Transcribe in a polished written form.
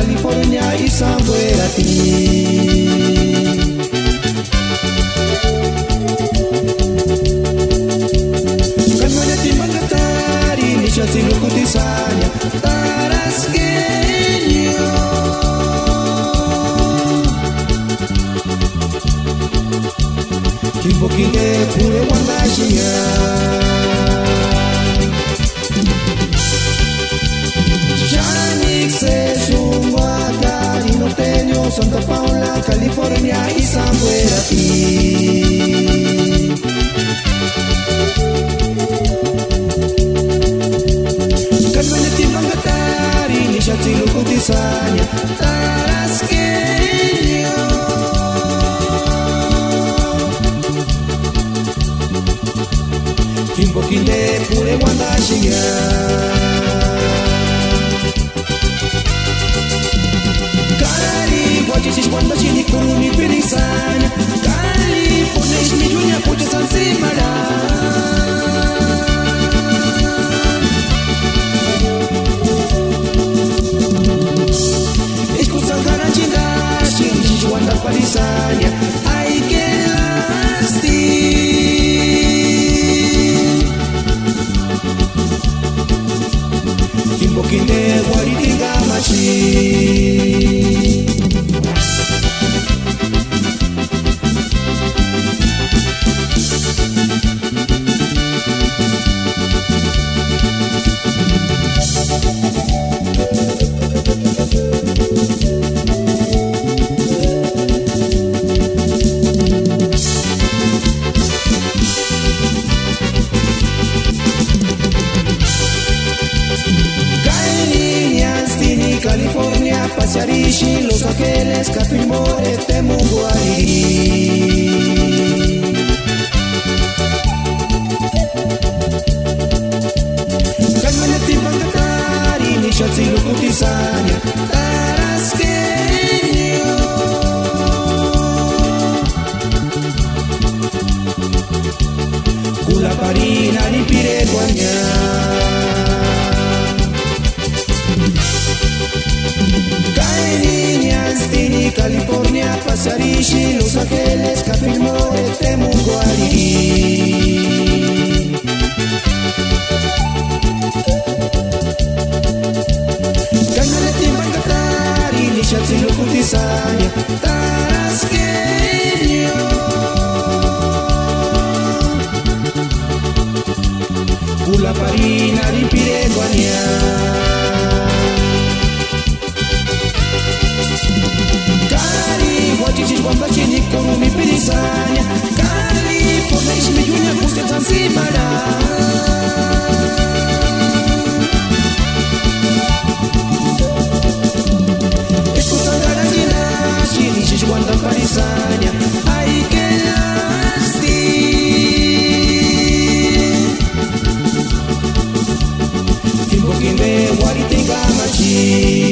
California y somewhere at Kanmanya timbangatari nisha silukutisanya taraskenyo Kimbokinge pure wandashinya Santa Paula, California y somewhere at Kanmanya timbangatari nisha silukutisanya taraskenyo Kimbokinde pure wandashinya Wanda chini kurumi pirisanya California ishmijunya pucha sansimara Ishkusangana chinda Shinji wanda parisanya Ay que lasti Kimbokinde waritinga machi California, Paciarishi, Los Ángeles, Capimore, Temuguari. Kanmanya timbangatari, nisha silukutisanya, taraskenyo. Kula parina ni pireguanya. California, Paciarishi, Los Ángeles, Capimore, Temuguari. Kanmanya timbangatari, nisha silukutisanya, taraskenyo. Kula parina ni pireguanya. Wamba chini kurumi pirisanya California ishmijunya pucha sansimara Ishkusangana jina Shini shish wanda parisanya Ay que lasti Kimbokinde waritinga machi